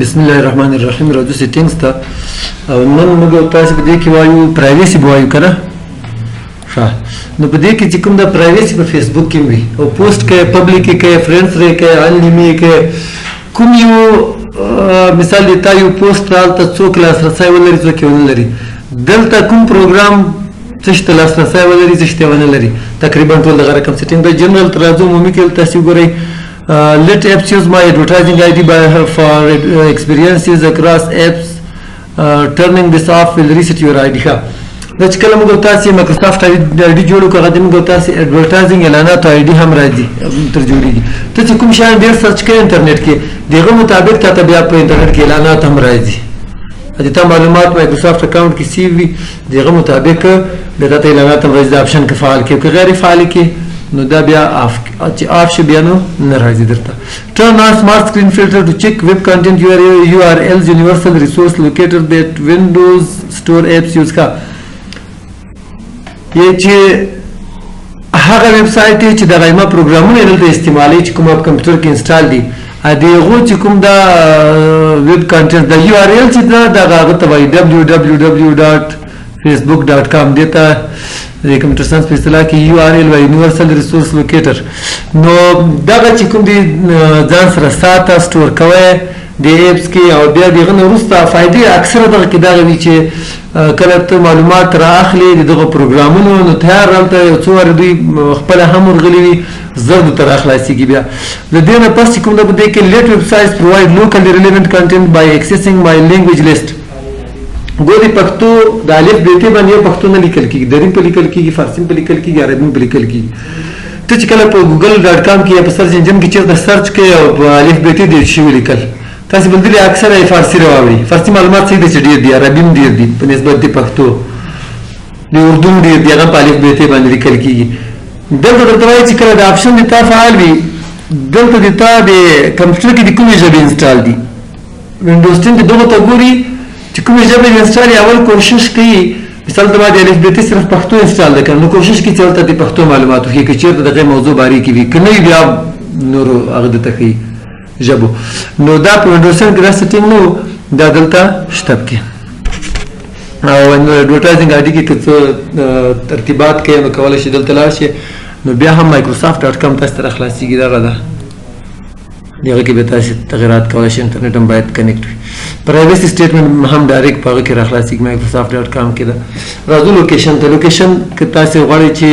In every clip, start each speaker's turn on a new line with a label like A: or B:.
A: بسم الله الرحمن الرحیم راځو سیټینګز ته او نن موږ تاسو په دې کې وایو پرایویسي وایو کنه ښه نو په دې کې چې کوم د پرایویسي په فیسبوک کې وي او پوسټ کې پبلک کې فرندز ری کې علمي کې کوم یو مثال دی تا یو پوسټ راځي څوک لاسرسي ولري څوک ونه لري دلته کوم پروګرام څه لاسرسي ولري څه ونه لري تقریبا ټول دغه رقم سیټینګ د جنرال ترازو عمومي کې تاسو ګورئ let apps use my advertising ID for experiences across apps. Turning this off will reset your ID. دا چې کله موږ تاسو مایکروسافټ ID جوړو کړو د موږ تاسو advertising اعلانات ID هم راځي تر جوړیږي ته چې کوم شان ډیر سرچ کړئ انټرنیټ کې دغه مطابق ته بیا په انټرنیټ کې اعلانات هم راځي د تا معلومات مایکروسافټ اکاونټ کې سی وي دغه مطابق د تا اعلانات هم راځي د اپشن کې فعال کې غیر فعال کې نو دا بیا چې آف شي بیا نو نه راځي درته turn on smart screen filter to check web content URLs universal resource locator that Windows Store apps use کا یہ چې هغه ویب سایټ چې د غیمه پروګرامونه دلته استعمالي چې کوم په کمپیوټر کې انسټال دي دغه چې کوم دا ویب کنټنټ د URL چې دا هغه ته وایي www.facebook.com دته د کمپیوټر ساينس په اصطلاح کې URL و یونیورسل ریسورس لوکیټر نو دغه چې کوم دي ځان سره ساته سٹور کوي د اپس کې او بیا دغه وروسته فائدې اکثره دغه کې دا وی چې کله ته معلومات را اخلي دغه پروګرامونو نو تیار راته یو څو ور دوی خپل هم ورغلي وي زرد تر اخلاصيږي بیا د دې نه پس کوم د دې کې let websites provide locally relevant content by accessing my language list ګوري پښتو د الف بیت باندې پښتو نه لیکل کیږي دریم په لیکل کیږي فارسی په لیکل کیږي عربي په لیکل کیږي ته چې کله په google.com کې یا په سرچ انجن کې چیرته سرچ کوي او په الف بیت دې شی لیکل تاسو بلدلی اکثره فارسی راوړي فارسی معلومات څه دي چې ډیر دي عربي ډیر دي په نسبت د پښتو د اردو ډیر دي هغه په الف بیت باندې لیکل کیږي دلته درته وایي چې کله د اپشن د تا فعال وي دلته د تا د کمپیوټر کې د کومې ژبې انسټال دي وینډوز 10 کې دغه ته ګوري چې کومې ژبې انسټال اول کوشش کوي مثال د باندې الف بیت صرف پښتو انسټال وکړ نو کوشش کوي چې ولته د پښتو معلوماتو کې چې چیرته دغه موضوع باریکي وي کنه بیا نور هغه د تخي ژبو نو دا په وینډوز کې دا سیټینګ نو دا دلته شته کې او نو اډورټایزینګ آی ډي کې څه ترتیبات کې نو کولای شي دلته لاړ شي نو بیا هم microsoft.com تاسو ته خلاصيږي دا غدا دغه کې به تاسو تغیرات کولای شئ انټرنیټ هم باید کنیکټ وي پرایویسی سټیټمنټ هم ډایرکټ په هغه کې راخلاصي microsoft.com کې دا راځو لوکیشن ته لوکیشن کې تاسو غواړئ چې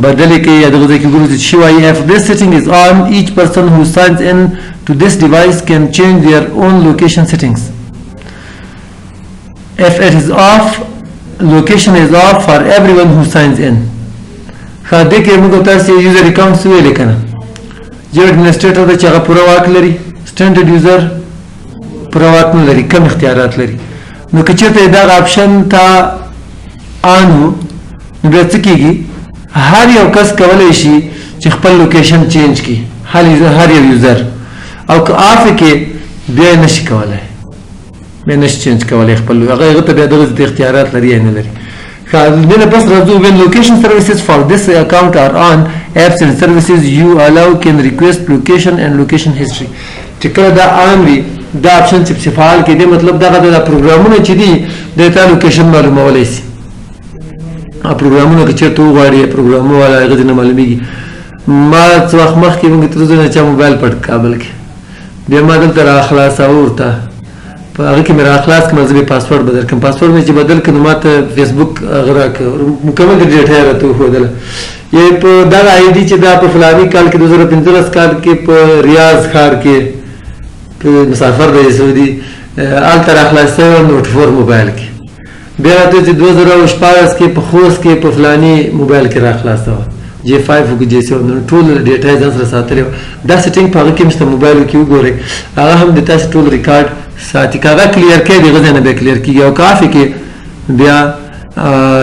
A: بدل کې یا دغه کې ګورئ چې وایي if this setting is on each person who signs in to this device can change their own location settings if it is off location is off for everyone who signs in خاطر کې موږ تاسو یوزر اکاونټ سوي لیکنه جو ایڈمنسٹریټر د چا پوره واک لري سټانډرډ یوزر پوره واک نه لري کم اختیارات لري نو که چېرته دا اپشن تا انو نو بیا څه کېږي هر یو کس کولی شي چې خپل لوکیشن چینج کړي هر یو یوزر او که آف کې بیا نشي کولی بیا نشي چینج کولی خپل هغه ته بیا دغه اختیارات لري یا نه لري then بس راځو when location services for this account are on apps and services you allow can request location and location history چې کله دا on وي دا اپشن چې فعال کې دی مطلب دا د پروګرامونو چې دي د تا لوکیشن معلومولای شي پروګرامونو کې چې تو غواړي پروګرامو والا هغه نه معلومیږي ما څو وخت مخکې موږ تر ځنه چې موبایل پټ کابل کې بیا ما دلته راخلاص اورته په هغه کې مې راخلاص کړم زه به پاسورډ بدل کړم پاسورډ مې چې بدل کړم ماته فیسبوک غره مکمل ډیټا راته وښودله یې په دا آی ډي چې دا په فلاني کال کې 2015 کال کې په ریاض ښار کې په مسافر دی سعودي الته راخلاص شوی نوټ 4 موبایل کې بیا راته چې 2014 کې په خوست کې په فلاني موبایل کې راخلاص شوی J5 او J7 ټول ډیټا ځان سره ساتلی دا سیټینګ په هغه کې مشته موبایل کې وګورئ هغه هم د تاسو ټول ریکارډ ساتي کاغه کلیر کې دغه نه به کلیر کیږي او کافي کې بیا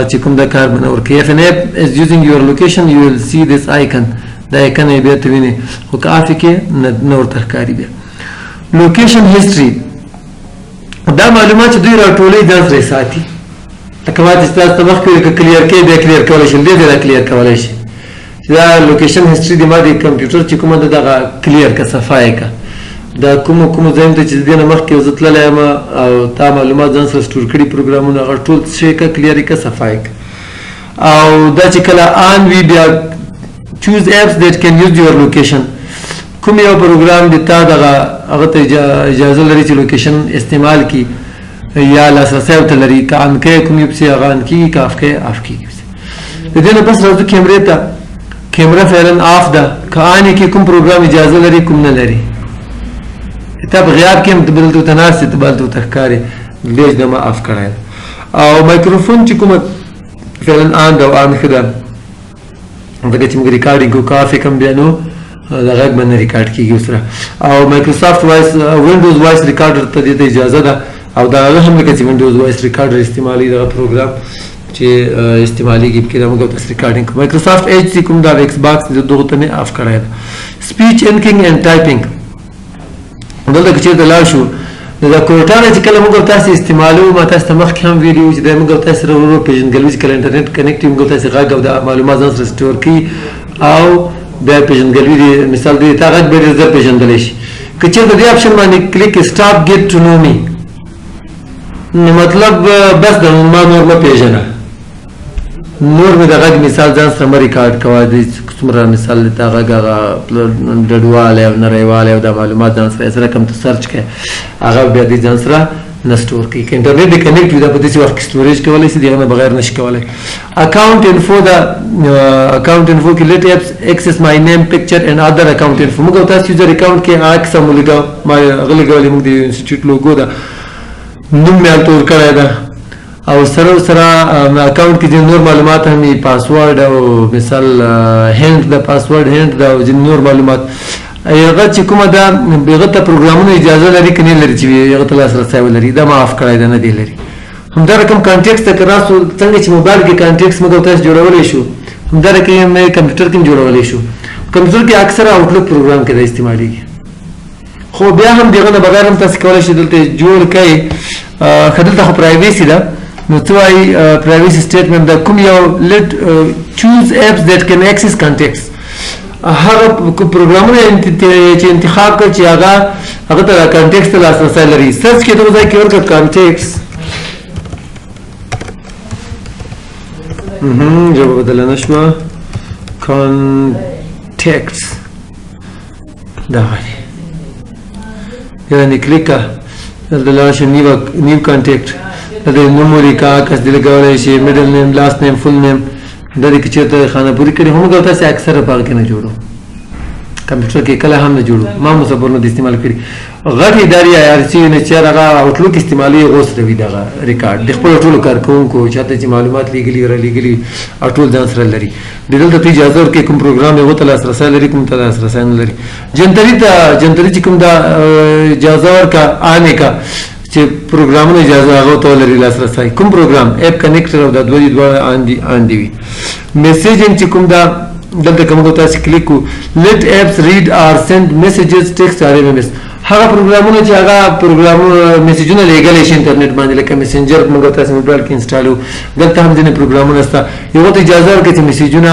A: چې کوم د کار بنور کې if an app is using your location you will see this icon دا icon یې به ته ویني او کافي کې نور تخکاری بیا location history دا معلومات چې دوی راټولې ځان سره ساتي لکه واځي تاسو ته وخت کې کلیر کې به کلیر کولای شي دې دا کلیر کولای شي دا لوکیشن هیستوري د ما د کمپیوټر چې کومه دغه کلیر کا صفای کا دا کوم ځایونو ته چې د دې نه مخکې زه تللی یم او تا معلومات ځان سره سټور کړي پروګرامونه هغه ټول شی که کلیري که صفای که او دا چې کله آن وي بیا choose apps that can use your location. کوم یو پروګرام د تا دغه هغه ته اجازه لري چې لوکیشن استعمال کړي یا لاسرسی ورته لري که آن کوي کوم یو پسې هغه آن کېږي که آف کوي آف کېږي پسې د دې نه بس راځو کیمرې ته کیمره فعلا آف ده که آن یې کې کوم پروګرام اجازه لري کوم نه لري ته په غیاب کې هم ته بل ته ناست ته بل ته ښکاري بیج نه ما آف کړی او مایکروفون چې کومه فعلا آن ده او آن ښه ده ځکه چې موږ ریکارډینګ کوو کافي کم بیا نو د غږ باندې ریکارډ کېږي ورسره او مایکروسافټ وایس وینډوز وایس ریکارډر ته دې ته اجازه ده او دا هغه هم لکه چې وینډوز وایس ریکارډر استعمالي دغه پروګرام چې استعمالېږي پکې دا موږ تاسو ریکارډینګ کوو مایکروسافټ ایج چې کوم دا ایکس باکس دغه ته مې آف کړی ده سپیچ انکینګ اینډ ټایپینګ دلته که چېرته لاړ شو نو دا کوټانه چې کله موږ تاسو استعمالوو ما تاسو ته مخکې هم ویلي وو چې دا موږ تاسو سره ورو پېژندګلوي چې کله انټرنېټ کنیکټ وي موږ تاسو غږ او د معلومات ځان سره سټور کړي او بیا پېژندګلوي دی مثال دی تا غږ به ډېر زر پېژندلی شي که چېرته دې اپشن باندې کلیک سټاپ ګیټ ټو نو می نو مطلب بس د ما نور مه پېژنه نور مې د غږ مثال ځان سره مه ریکارډ کوه د څومره مثال د تا غږ هغه ډډوالی او نریوالی او دا معلومات ځان سره سره کوم ته سرچ کړې هغه بیا دې ځان سره نه سټور کړي که انټرنېټ دې کنیکټ وي دا په داسې وخت کې سټوریج کولی شي د هغه نه بغیر نشي کولی اکاونټ انفو دا اکاونټ انفو کې لیټ ایپس ایکسس مای نیم پکچر اینډ ادر اکاونټ انفو موږ تاسو یوزر اکاونټ کې عکس هم ولګاو ما هغه لګولی موږ د انسټیټیوټ لوګو ده نوم مې هلته ورکړی ده او سره اکاونټ کې ځینې نور معلومات هم وي پاسورډ او مثال هینټ د پاسورډ هینټ ده او ځینې نور معلومات هغه چې کومه ده هغه ته پروګرامونه اجازه لري که نه لري چې هغه ته لاسرسی ولري دا ما آف کړی ده نه دی لري همدا رقم کانټیکس ته که راسو څنګه چې موبایل کې کانټیکس موږ تاسو جوړولی شو همدا رقم کمپیوټر کې هم جوړولی شو کمپیوټر کې اکثره آوټلک پروګرام کې دا استعمالیږي خو بیا هم دغه نه بغیر هم تاسو کولی شئ دلته جوړ کړئ ښه دلته خو پرایویسي ده نو څه وایي پرایویسي سټیټمنټ ده کوم یو لیټ چوز ایپس دیټ کین ایکسس کانټیکس هغه پروګرامونه چې انتخاب کړ چې هغه ته کانټیکس ته لاسرسی لري سرچ کې دغه ځای کې ورکړه کانټیکس جواب بدله نه شوه کانټیکس دا وایي یعنې کلیکه دلته لاړ شو نیو کانټیکټ دلته نوم ولیکه کس دې لګولی شي میډل نیم لاست نیم فل نیم دا دې که چېرته خانهپوري کړي هم موږ تاسې اکثره په هغه کې نه جوړو کمپیوټر کې کله هم نه جوړو ما مصبرونه د استعمال کړي غټ ادارې IRC UNHCR هغه آوټلوک استعمالي هغو سره وي دغه ریکارډ د خپلو ټولو کارکوونکو چاته چې معلومات لیږلي رالیږلي او ټول ځان سره لري د دلته ته اجازه ورکړي کوم پروګرام هغو ته لاسرسی لري کوم ته لاسرسی نه لري جنتري چې کوم دا اجازه ورکړه آنې کا چې پروګرامونه اجازه هغه ته لري لاسرسی کوم پروګرام اپ کنیکټر او دا دواړه آن دي وي میسیجینګ چې کوم دا دلته کوم تاسو کلیک کو لیټ ایپس ریډ اور سند میسیجز ټیکسټ اور MMS هغه پروګرامونه چې هغه پروګرامونه میسیجونه لېږلی شي انټرنیټ باندې لکه میسنجر موږ تاسو موبایل کې انسټالو دلته هم ځینې پروګرامونه شته یو ته اجازه ورکړي چې میسیجونه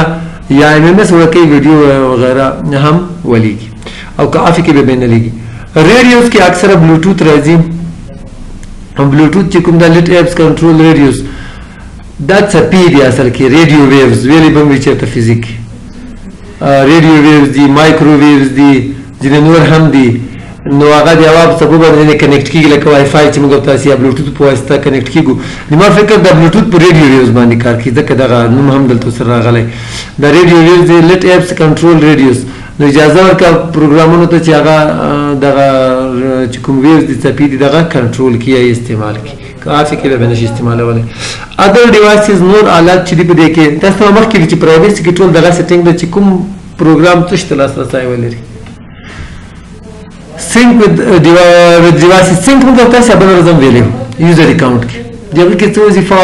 A: یا MMS ورکړي ویډیو وغیره هم ولیږي او کافي کې به نه لګي ریډیوز کې اکثره بلوټوث راځي بلوټوث چې کوم دا لیټ ایپس کنټرول ریډیوز دا څپې دي اصل کې ریډیو ویوز ویلې به مې چېرته فزیک ریډیو ویوز دي مایکرو ویوز دي ځینې نور هم دي نو هغه د هوا په څپو باندې کنیکټ کېږي لکه وای فای چې موږ تاسو یا بلوټوث په واسطه کنیکټ کېږو نو ما فکر دا بلوټوث په ریډیو ویوز باندې کار کوي ځکه دغه نوم هم دلته سره راغلی دا ریډیو ویوز دي لیټ ایپس کنټرول ریډیوز نو اجازه ورکړه پروګرامونو ته چې هغه دغه چې کوم ویوز دي څپې دي دغه کنټرول کړي یا استعمال کړي کافي کې به نشي استعمالولی ادر ډیوایسز نور آلات چې دي په دې کې تاسو ته مخکې چې پرایویسي کې ټول دغه سیټینګ ده چې کوم پروګرام څه شته لاسرسی ولري sync with devices sync موږ تاسو بل ورځم ویلو یوزر اکاونټ کې دغه کې څه وظیفه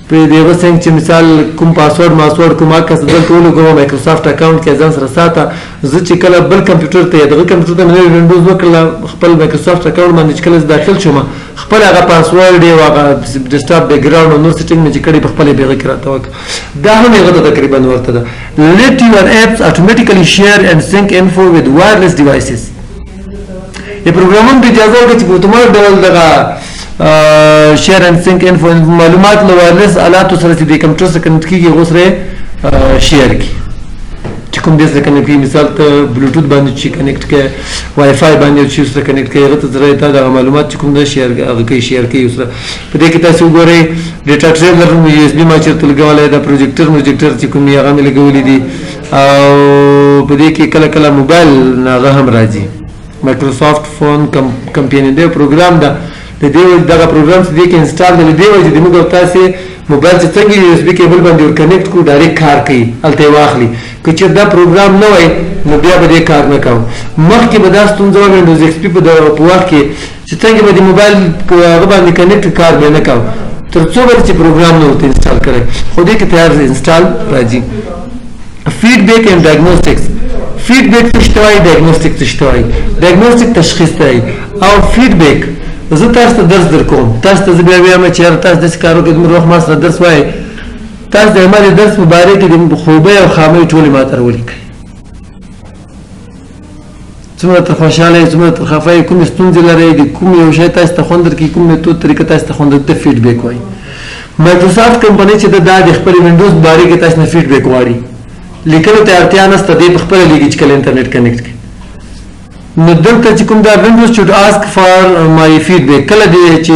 A: په دغه څنګه چې مثال کوم پاسورډ ماسورډ کوم اکس دلته ولګو مایکروسافټ اکاونټ کې ځان سره ساته زه چې کله بل کمپیوټر ته دغه کمپیوټر ته مې وینډوز وکړل خپل مایکروسافټ اکاونټ باندې چې کله داخل شوم خپل هغه پاسورډ یې هغه ډیسکټاپ بیک ګراوند او نور سیټینګ مې چې کړی په خپل بیغه کې راته وک دا هم هغه تقریبا ورته ده let your apps automatically share and sync info with wireless devices د پروګرامونو ته اجازه ورکړي چې په اتومات ډول دغه شیر اینڈ سینک انفو معلومات له وایرلیس آلاتو سره چې د کمپیوټر سره کنیکټ کېږي هغو سره شیر کړي چې کوم دې سره کنیکټ کېږي مثال ته بلوټوث باندې چې کنیکټ کړې وای فای باندې یو شي سره کنیکټ کړې هغه ته سره تا دغه معلومات چې کوم ده شیر هغه کوي شیر کوي سره په دې کې تاسو وګورئ ډیټا ټریولر یو اس بي ما چېرته لګولی دا پروجیکټر چې کوم یې هغه مې لګولي دي او په دې کې کله کله موبایل نه هغه هم راځي مایکروسافټ فون کمپینین دی پروګرام ده د دې دغه پروګرام چې دې کې انسټال دی د دې وجې د موږ او تاسې موبایل چې څنګه یو اس بي کیبل باندې ور کنیکټ کړو ډایرکټ کار کوي هلته یې واخلي که چېرې دا پروګرام نه وای نو بیا به دې کار نه کوو مخکې به دا ستونزه وه وینډوز ایکس پي په وخت کې چې څنګه به د موبایل هغه باندې کنیکټ کار به نه کوو تر څو به چې پروګرام نه ورته انسټال کړی خو دې کې تیار انسټال راځي فیډبیک اینڈ ډایګنوسټکس فیډبیک څه شته وایي ډایګنوسټک څه شته وایي ډایګنوسټک تشخیص ته وایي او فیډبیک زه تاسو ته درس در کوم تاسو ته زه بیا وایم چې یاره تاسو داسې کار وکړئ دومره وخت ما سره درس وایي تاسو د ما د درس په باره کې د خوبۍ او خامۍ ټولې ما ته راولیکئ څومره ته خوشحاله یې څومره ته خفه یې کومې ستونزې لرئ د کوم یو شی تاسو ته خوند درکړي کوم میتود طریقه تاسو ته خوند درکړي ته فیډبیک وایي مایکروسافټ کمپنۍ چې دا د خپل وینډوز باره کې تاسو نه فیډبیک غواړي لیکلو ته اړتیا نشته دی په خپله لیکي چې کله انټرنیټ کنیکټ کړي نو دلته چې کوم دا وینډوز شوډ آسک فار مای فیډبیک کله دی چې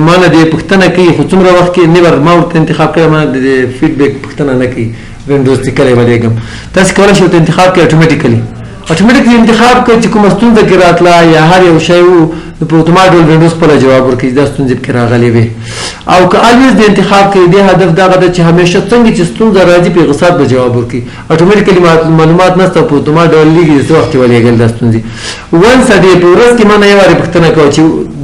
A: ما نه دی پوښتنه کوي خو څومره وخت کې نیور ما ورته انتخاب کړی ما د فیډبیک پوښتنه نه کوي وینډوز چې کله یې ولېږم تاسو کولی شئ ورته انتخاب کړئ اټومیټیکلي انتخاب کړئ چې کومه ستونزه کې راتله یا هر یو شی و نو په اتومات ډول وینډوز خپله جواب ورکوي دا ستونزې پکې راغلې وې او که الویز د انتخاب کوي دې هدف دغه ده چې همیشه څنګه چې ستونزه راځي په هغه ساعت به جواب ورکوي اټومیټیکلي معلومات نشته په اتومات ډول لیږي د څه وخت یې ولېږل دا ستونزې ونس ا ډې په ورځ کې ما نه یو وارې پوښتنه کوه چې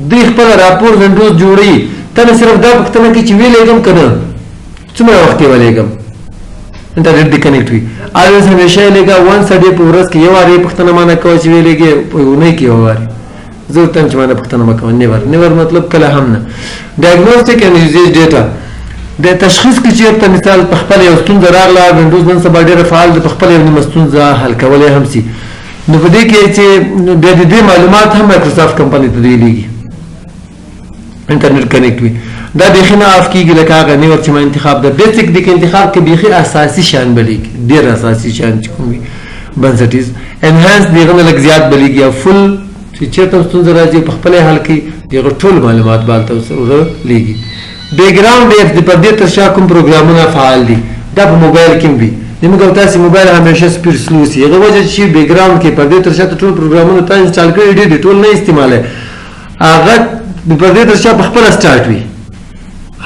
A: دوی خپله راپور وینډوز جوړوي ته نه صرف دا پوښتنه کوي چې ویلېږم که نه څومره وخت یې ولېږم انټرنیټ دې کنیکټ وي الویز همیشه یې لېږه ونس ا ډې په ورځ کې یو وارې پوښتنه ما نه کوه چې ویلېږې په اونۍ کې یو وارې زه ورته وایم چې ما نه پوښتنه مه کوه نیور مطلب کله هم نه ډایګنوسټک اینډ یوزیج ډیټا د تشخیص کې چېرته مثال په خپله یو ستونزه راغله وینډوز نن سبا ډېره فعال ده په خپله یو نیمه ستونزه حل کولی هم سي نو په دې کې چې بیا د دې معلومات هم مایکروسافټ کمپنۍ ته دوی لیږي انټرنیټ کنیکټ وي دا بیخي نه آف کېږي لکه هغه نیور چې ما انتخاب ده بیسک دې کې انتخاب کې بیخي اساسي شیان به لیږي ډېر اساسي شیان چې کوم وي بنسټیز انهانس د هغه نه لږ زیات به لیږي او فل چې چېرته هم ستونزه راځي په خپله حل کړي د هغه ټول معلومات به هلته ورسره لیږي بیکګراونډ د پردې تر شا کوم پروګرامونه فعال دي دا په موبایل کې هم وي زموږ او تاسې موبایل همیشه سپیډ سلو سي هغه وجه چې بیکګراونډ کې پردې تر شا ته ټول پروګرامونه تا انسټال کړي ډېر دي ټول نه استعمالوي هغه د پردې تر شا په خپله سټارټ وي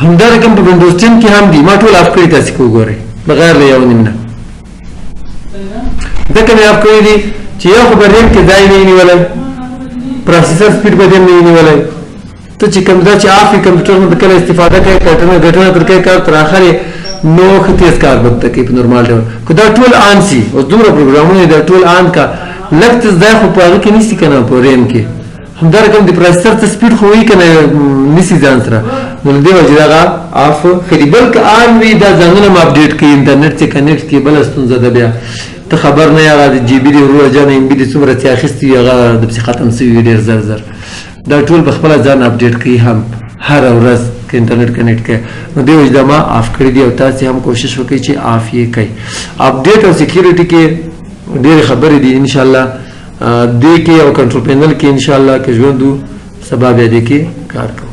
A: همدا رقم په وینډوز 10 کې هم دي ما ټول اف کړي تاسې که وګورئ بغیر له یو نیم نه ځکه مې اف کړي دي چې یو خو به ریم کې ځای نه یې نیولی پروسیسر سپیډ به دې نه یې نیولی ته چې کوم دا چې اف وي کمپیوټر نه کله استفاده کوي ګټونه تر کوي کار تر اخره نو ښه تیز کار به ته کوي په نورمال ډول که دا ټول آن سي اوس دومره پروګرامونه دا ټول آن کا لږ څه ځای خو په هغه کې نیسي که نه په ریم کې همدا رقم د پروسیسر ته سپیډ خو وي که نه نیسي ځان سره نو له دې وجې دغه آف ښه دي بلکې آن وي دا ځانونه م اپډېټ کوي انټرنیټ چې کنیکټ کړي بله ستونزه ده بیا ته خبر نه یې هغه د جی بي دي ورو جان ایم بي دي څومره چې اخیستي وي هغه دپسې ختم سوي وي ډېر زر زر دا ټول په خپله ځان اپډېټ کوي هم هره ورځ که انټرنیټ کنیکټ کوي نو دې وجې دا ما آف کړي دي او تاسې هم کوشش وکړئ چې آف یې کوئ اپډېټ او سیکیورټي کې ډېرې خبرې دي انشاءالله دې کې او کنټرول پینل کې انشاءالله که ژوند و سبا بیا دې کې کار کوو